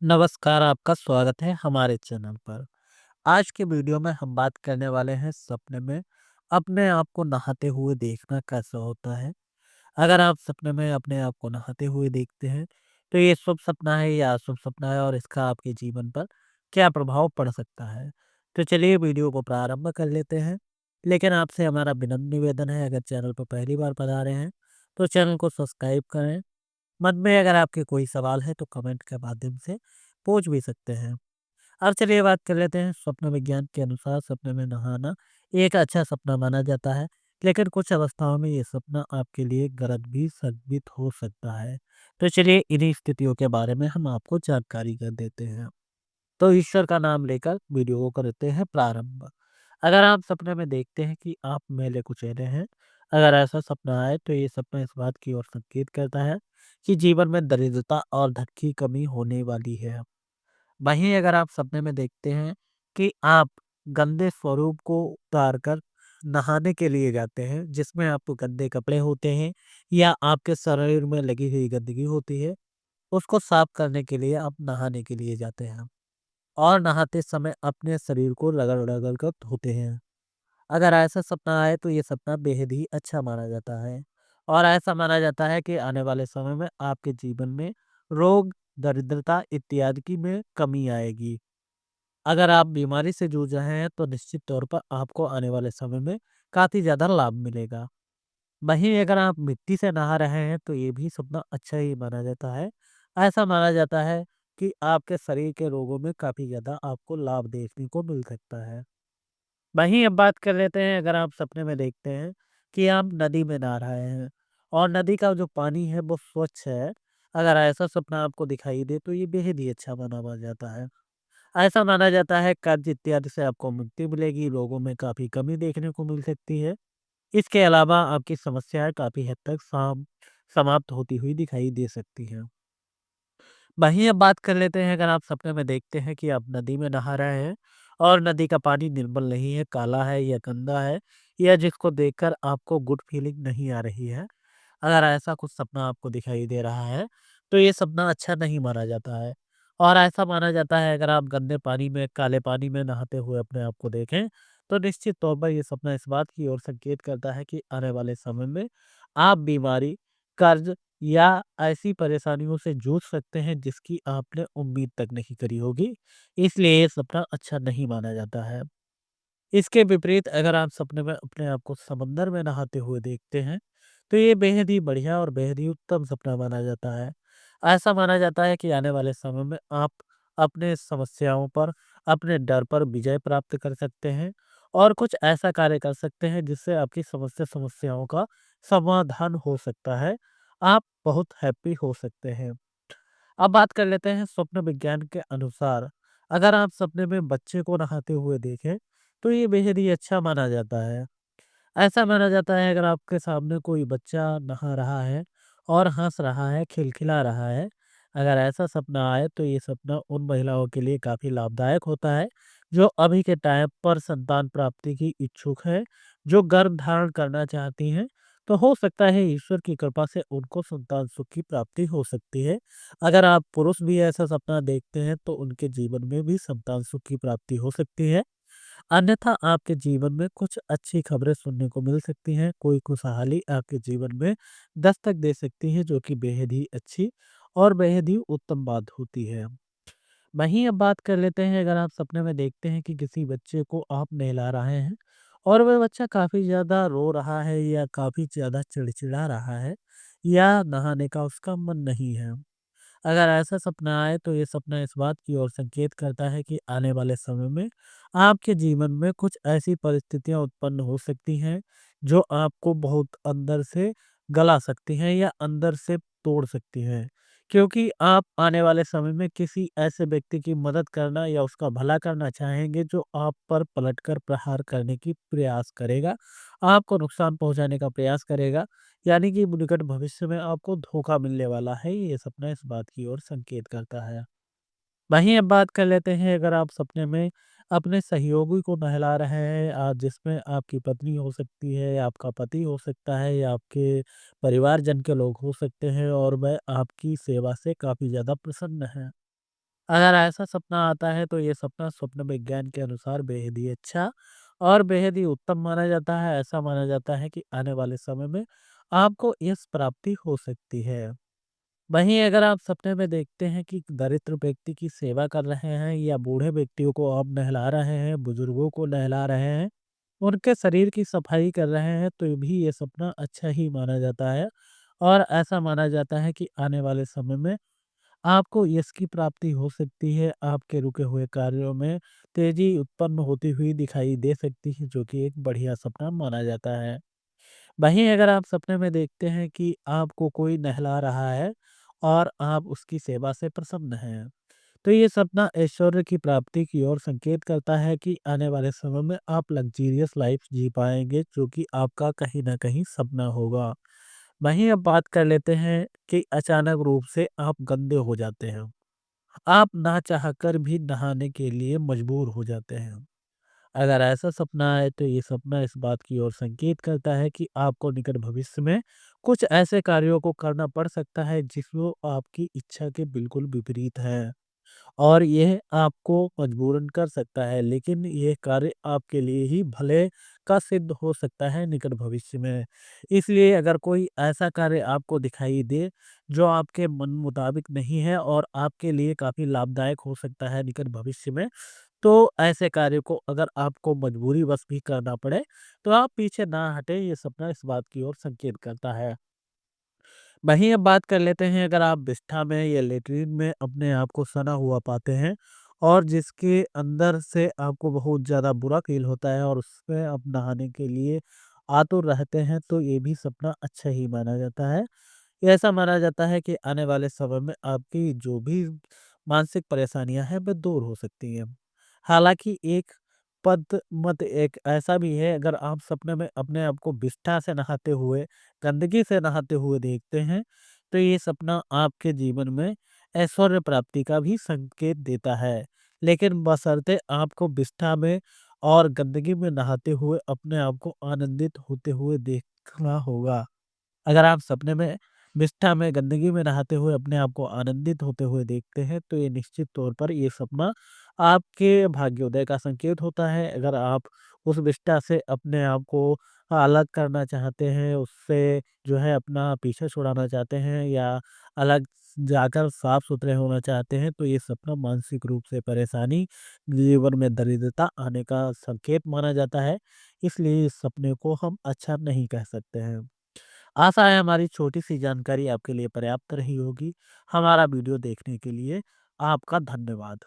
नमस्कार, आपका स्वागत है हमारे चैनल पर। आज के वीडियो में हम बात करने वाले हैं सपने में अपने आप को नहाते हुए देखना कैसा होता है। अगर आप सपने में अपने आप को नहाते हुए देखते हैं, तो ये शुभ सपना है या अशुभ सपना है और इसका आपके जीवन पर क्या प्रभाव पड़ सकता है। तो चलिए वीडियो को प्रारंभ कर लेते हैं। लेकिन आपसे हमारा विनम्र निवेदन है, अगर चैनल पर पहली बार पधारे हैं, तो चैनल को सब्सक्राइब करें। मन में अगर आपके कोई सवाल है तो कमेंट के माध्यम से पूछ भी सकते हैं। अब चलिए बात कर लेते हैं। स्वप्न विज्ञान के अनुसार सपने में नहाना एक अच्छा सपना माना जाता है, लेकिन कुछ अवस्थाओं में ये सपना आपके लिए गलत भी साबित हो सकता है। तो चलिए इन्हीं स्थितियों के बारे में हम आपको जानकारी कर देते हैं। तो ईश्वर का नाम लेकर वीडियो को करते हैं प्रारंभ। अगर आप सपने में देखते हैं कि आप मेले कुचेले हैं, अगर ऐसा सपना आए तो ये सपना इस बात की ओर संकेत करता है कि जीवन में दरिद्रता और धन की कमी होने वाली है। वहीं अगर आप सपने में देखते हैं कि आप गंदे स्वरूप को उतार कर नहाने के लिए जाते हैं, जिसमें आपको गंदे कपड़े होते हैं या आपके शरीर में लगी हुई गंदगी होती है, उसको साफ करने के लिए आप नहाने के लिए जाते हैं और नहाते समय अपने शरीर को रगड़-रगड़ कर धोते हैं। अगर ऐसा सपना आए तो ये सपना बेहद ही अच्छा माना जाता है और ऐसा माना जाता है कि आने वाले समय में आपके जीवन में रोग, दरिद्रता इत्यादि की में कमी आएगी। अगर आप बीमारी से जूझ रहे हैं तो निश्चित तौर पर आपको आने वाले समय में काफ़ी ज़्यादा लाभ मिलेगा। वहीं अगर आप मिट्टी से नहा रहे हैं तो ये भी सपना अच्छा ही माना जाता है। ऐसा माना जाता है कि आपके शरीर के रोगों में काफ़ी ज़्यादा आपको लाभ देखने को मिल सकता है। वहीं अब बात कर लेते हैं। अगर आप सपने में देखते हैं कि आप नदी में नहा रहे हैं और नदी का जो पानी है वो स्वच्छ है, अगर ऐसा सपना आपको दिखाई दे तो ये बेहद ही अच्छा माना जाता है। ऐसा माना जाता है कर्ज इत्यादि से आपको मुक्ति मिलेगी, लोगों में काफ़ी कमी देखने को मिल सकती है। इसके अलावा आपकी समस्याएं काफ़ी हद तक समाप्त होती हुई दिखाई दे सकती हैं। वहीं अब बात कर लेते हैं। अगर आप सपने में देखते हैं कि आप नदी में नहा रहे हैं और नदी का पानी निर्मल नहीं है, काला है या गंदा है या जिसको देखकर आपको गुड फीलिंग नहीं आ रही है, अगर ऐसा कुछ सपना आपको दिखाई दे रहा है, तो ये सपना अच्छा नहीं माना जाता है। और ऐसा माना जाता है अगर आप गंदे पानी में, काले पानी में नहाते हुए अपने आप को देखें, तो निश्चित तौर पर ये सपना इस बात की ओर संकेत करता है कि आने वाले समय में आप बीमारी, कर्ज या ऐसी परेशानियों से जूझ सकते हैं जिसकी आपने उम्मीद तक नहीं करी होगी। इसलिए ये सपना अच्छा नहीं माना जाता है। इसके विपरीत अगर आप सपने में अपने आप को समंदर में नहाते हुए देखते हैं, तो ये बेहद ही बढ़िया और बेहद ही उत्तम सपना माना जाता है। ऐसा माना जाता है कि आने वाले समय में आप अपने समस्याओं पर, अपने डर पर विजय प्राप्त कर सकते हैं और कुछ ऐसा कार्य कर सकते हैं जिससे आपकी समस्याओं का समाधान हो सकता है। आप बहुत हैप्पी हो सकते हैं। अब बात कर लेते हैं स्वप्न विज्ञान के अनुसार, अगर आप सपने में बच्चे को नहाते हुए देखें, तो ये बेहद ही अच्छा माना जाता है। ऐसा माना जाता है अगर आपके सामने कोई बच्चा नहा रहा है और हँस रहा है, खिलखिला रहा है, अगर ऐसा सपना आए तो ये सपना उन महिलाओं के लिए काफ़ी लाभदायक होता है, जो अभी के टाइम पर संतान प्राप्ति की इच्छुक हैं, जो गर्भ धारण करना चाहती हैं, तो हो सकता है ईश्वर की कृपा से उनको संतान सुख की प्राप्ति हो सकती है। अगर आप पुरुष भी ऐसा सपना देखते हैं तो उनके जीवन में भी संतान सुख की प्राप्ति हो सकती है। अन्यथा आपके जीवन में कुछ अच्छी खबरें सुनने को मिल सकती हैं, कोई खुशहाली आपके जीवन में दस्तक दे सकती है जो कि बेहद ही अच्छी और बेहद ही उत्तम बात होती है। वहीं अब बात कर लेते हैं। अगर आप सपने में देखते हैं कि किसी बच्चे को आप नहला रहे हैं और वह बच्चा काफ़ी ज़्यादा रो रहा है या काफ़ी ज़्यादा चिड़चिड़ा रहा है या नहाने का उसका मन नहीं है, अगर ऐसा सपना आए तो ये सपना इस बात की ओर संकेत करता है कि आने वाले समय में आपके जीवन में कुछ ऐसी परिस्थितियां उत्पन्न हो सकती हैं जो आपको बहुत अंदर से गला सकती हैं या अंदर से तोड़ सकती हैं, क्योंकि आप आने वाले समय में किसी ऐसे व्यक्ति की मदद करना या उसका भला करना चाहेंगे जो आप पर पलटकर प्रहार करने की प्रयास करेगा, आपको नुकसान पहुंचाने का प्रयास करेगा। यानी कि निकट भविष्य में आपको धोखा मिलने वाला है, ये सपना इस बात की ओर संकेत करता है। वहीं अब बात कर लेते हैं। अगर आप सपने में अपने सहयोगी को नहला रहे हैं, जिसमें आपकी पत्नी हो सकती है या आपका पति हो सकता है या आपके परिवारजन के लोग हो सकते हैं और वह आपकी सेवा से काफ़ी ज़्यादा प्रसन्न हैं। अगर ऐसा सपना आता है तो ये सपना स्वप्न विज्ञान के अनुसार बेहद ही अच्छा और बेहद ही उत्तम माना जाता है। ऐसा माना जाता है कि आने वाले समय में आपको यश प्राप्ति हो सकती है। वहीं अगर आप सपने में देखते हैं कि दरिद्र व्यक्ति की सेवा कर रहे हैं या बूढ़े व्यक्तियों को आप नहला रहे हैं, बुजुर्गों को नहला रहे हैं, उनके शरीर की सफाई कर रहे हैं, तो भी ये सपना अच्छा ही माना जाता है। और ऐसा माना जाता है कि आने वाले समय में आपको यश की प्राप्ति हो सकती है, आपके रुके हुए कार्यों में तेजी उत्पन्न होती हुई दिखाई दे सकती है, जो कि एक बढ़िया सपना माना जाता है। वहीं अगर आप सपने में देखते हैं कि आपको कोई नहला रहा है और आप उसकी सेवा से प्रसन्न हैं, तो ये सपना ऐश्वर्य की प्राप्ति की ओर संकेत करता है कि आने वाले समय में आप लग्ज़रियस लाइफ़ जी पाएँगे, जो कि आपका कहीं न कहीं सपना होगा। वहीं अब बात कर लेते हैं कि अचानक रूप से आप गंदे हो जाते हैं। आप ना चाहकर भी नहाने के लिए मजबूर हो जाते हैं। अगर ऐसा सपना आए तो ये सपना इस बात की ओर संकेत करता है कि आपको निकट भविष्य में कुछ ऐसे कार्यों को करना पड़ सकता है जिसमें आपकी इच्छा के बिल्कुल विपरीत है। और यह आपको मजबूरन कर सकता है, लेकिन यह कार्य आपके लिए ही भले का सिद्ध हो सकता है निकट भविष्य में। इसलिए अगर कोई ऐसा कार्य आपको दिखाई दे, जो आपके मन मुताबिक नहीं है और आपके लिए काफ़ी लाभदायक हो सकता है निकट भविष्य में, तो ऐसे कार्य को अगर आपको मजबूरीवश भी करना पड़े, तो आप पीछे ना हटें, ये सपना इस बात की ओर संकेत करता है। वहीं अब बात कर लेते हैं अगर आप बिस्ठा में या लेटरिन में अपने आप को सना हुआ पाते हैं और जिसके अंदर से आपको बहुत ज़्यादा बुरा फ़ील होता है और उसमें आप नहाने के लिए आतुर रहते हैं, तो ये भी सपना अच्छा ही माना जाता है। ये ऐसा माना जाता है कि आने वाले समय में आपकी जो भी मानसिक परेशानियां हैं, वे दूर हो सकती हैं। हालांकि एक पद मत एक ऐसा भी है, अगर आप सपने में अपने आप को बिष्ठा से नहाते हुए, गंदगी से नहाते हुए देखते हैं, तो ये सपना आपके जीवन में ऐश्वर्य प्राप्ति का भी संकेत देता है। लेकिन बशर्ते आपको बिष्ठा में और गंदगी में नहाते हुए अपने आप को आनंदित होते हुए देखना होगा। अगर आप सपने में निष्ठा में गंदगी में नहाते हुए अपने आप को आनंदित होते हुए देखते हैं, तो ये निश्चित तौर पर ये सपना आपके भाग्योदय का संकेत होता है। अगर आप उस विष्ठा से अपने आप को अलग करना चाहते हैं, उससे जो है अपना पीछा छुड़ाना चाहते हैं या अलग जाकर साफ-सुथरे होना चाहते हैं, तो ये सपना मानसिक रूप से परेशानी, जीवन में दरिद्रता आने का संकेत माना जाता है। इसलिए इस सपने को हम अच्छा नहीं कह सकते हैं। आशा है हमारी छोटी-सी जानकारी आपके लिए पर्याप्त रही होगी। हमारा वीडियो देखने के लिए आपका धन्यवाद।